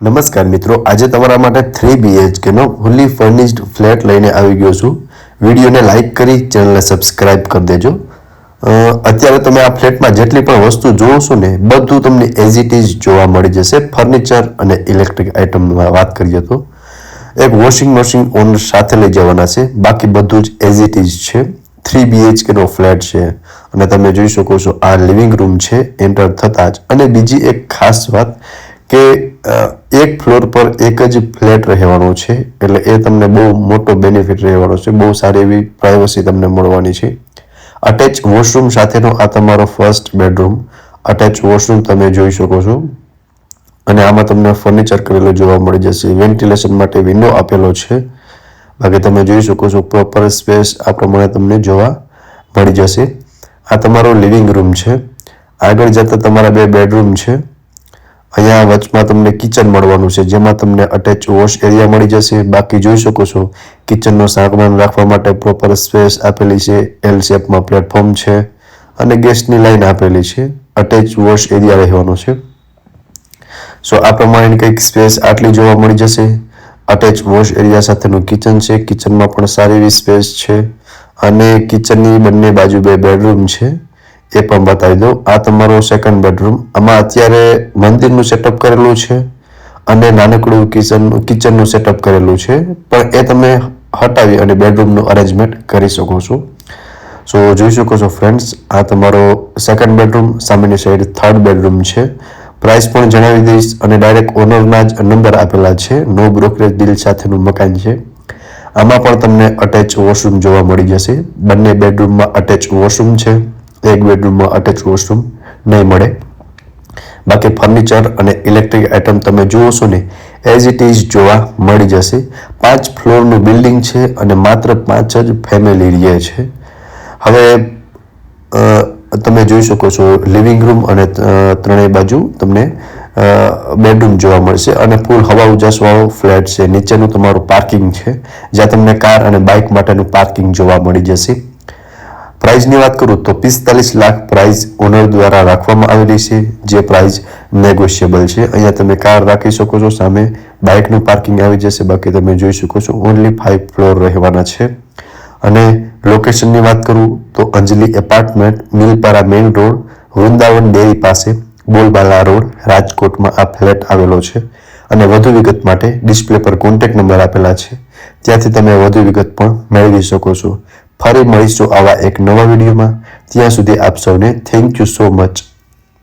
નમસ્કાર મિત્રો, આજે તમારા માટે 3 BHK નો ફુલી ફર્નિશ્ડ ફ્લેટ લઈને આવી ગયો છું. વિડીયોને લાઇક કરી ચેનલને સબસ્ક્રાઇબ કરી દેજો. અત્યારે તમે આ ફ્લેટમાં જેટલી પણ વસ્તુ જોશો ને બધું તમને એઝ ઇટ ઇઝ જોવા મળી જશે. ફર્નિચર અને ઇલેક્ટ્રિક આઇટમની વાત કરીએ તો એક વોશિંગ મશીન ઓનર સાથે લઈ જવાના છે, બાકી બધું જ એઝ ઇટ ઇઝ છે. 3 BHK નો ફ્લેટ છે અને તમે જોઈ શકો છો આ લિવિંગ રૂમ છે એન્ટર થતાં જ. અને બીજી એક ખાસ વાત કે એક ફ્લોર પર એક જ ફ્લેટ રહેવાનો છે, એટલે એ તમને બહુ મોટો બેનિફિટ રહેવાનો છે. બહુ સારી એવી પ્રાઇવસી તમને મળવાની છે. અટેચ વોશરૂમ સાથેનો આ તમારો ફર્સ્ટ બેડરૂમ. અટેચ વોશરૂમ તમે જોઈ શકો છો અને આમાં તમને ફર્નિચર કરેલું જોવા મળી જશે. વેન્ટિલેશન માટે વિન્ડો આપેલો છે. બાકી તમે જોઈ શકો છો પ્રોપર સ્પેસ આ પ્રમાણે તમને જોવા મળી જશે. આ તમારો લિવિંગ રૂમ છે. આગળ જતા તમારા 2 બેડરૂમ છે. અહીંયા વચમાં તમને કિચન મળવાનું છે, જેમાં તમને અટેચ વોશ એરિયા મળી જશે. બાકી જોઈ શકો છો કિચનનો સામાન રાખવા માટે પ્રોપર સ્પેસ આપેલી છે. એલ શેપમાં પ્લેટફોર્મ છે અને ગેસની લાઈન આપેલી છે. અટેચ વોશ એરિયા રહેવાનો છે. સો આ પ્રમાણે કંઈક સ્પેસ આટલી જોવા મળી જશે. અટેચ વોશ એરિયા સાથેનું કિચન છે. કિચનમાં પણ સારી એવી સ્પેસ છે અને કિચનની બંને બાજુ 2 બેડરૂમ છે, એ પણ બતાવી દઉં. આ તમારો સેકન્ડ બેડરૂમ. આમાં અત્યારે મંદિરનું સેટઅપ કરેલું છે અને નાનકડું કિચનનું સેટઅપ કરેલું છે, પણ એ તમે હટાવી અને બેડરૂમનું અરેન્જમેન્ટ કરી શકો છો. સો જોઈ શકો છો ફ્રેન્ડ્સ, આ તમારો સેકન્ડ બેડરૂમ. સામેની સાઈડ થર્ડ બેડરૂમ છે. પ્રાઇસ પણ જણાવી દઈશ અને ડાયરેક્ટ ઓનરના જ નંબર આપેલા છે. નો બ્રોકરેજ ડીલ સાથેનું મકાન છે. આમાં પણ તમને અટેચ વોશરૂમ જોવા મળી જશે. બંને બેડરૂમમાં અટેચ વોશરૂમ છે. એક બેડરૂમમાં અટેચ વોશરૂમ નહીં મળે. બાકી ફર્નિચર અને ઇલેક્ટ્રિક આઇટમ તમે જુઓ છો ને એઝ ઇટ ઇઝ જોવા મળી જશે. 5 ફ્લોરનું બિલ્ડિંગ છે અને માત્ર 5 જ ફેમિલી રહે છે. હવે તમે જોઈ શકો છો લિવિંગ રૂમ અને ત્રણેય બાજુ તમને બેડરૂમ જોવા મળશે અને ફૂલ હવા ઉજાસવાળો ફ્લેટ છે. નીચેનું તમારું પાર્કિંગ છે, જ્યાં તમને કાર અને બાઇક માટેનું પાર્કિંગ જોવા મળી જશે. પ્રાઇઝની વાત કરું તો 45 લાખ પ્રાઇઝ ઓનર દ્વારા રાખવામાં આવેલી છે, જે પ્રાઇઝ નેગોશિયેબલ છે. અહીંયા તમે કાર રાખી શકો છો, સામે બાઇકનું પાર્કિંગ આવી જશે. બાકી તમે જોઈ શકો છો ઓનલી 5 ફ્લોર રહેવાના છે. અને લોકેશનની વાત કરું તો Anjali apartment, Milpara main road, Vrindavan dairy પાસે, બોલબાલા રોડ, રાજકોટમાં આ ફ્લેટ આવેલો છે. અને વધુ વિગત માટે ડિસ્પ્લે પર કોન્ટેક્ટ નંબર આપેલા છે, ત્યાંથી તમે વધુ વિગત પણ મેળવી શકો છો. ફરી મળીશું આવા એક નવા વિડીયોમાં. ત્યાં સુધી આપ સૌને થેન્ક યુ સો મચ.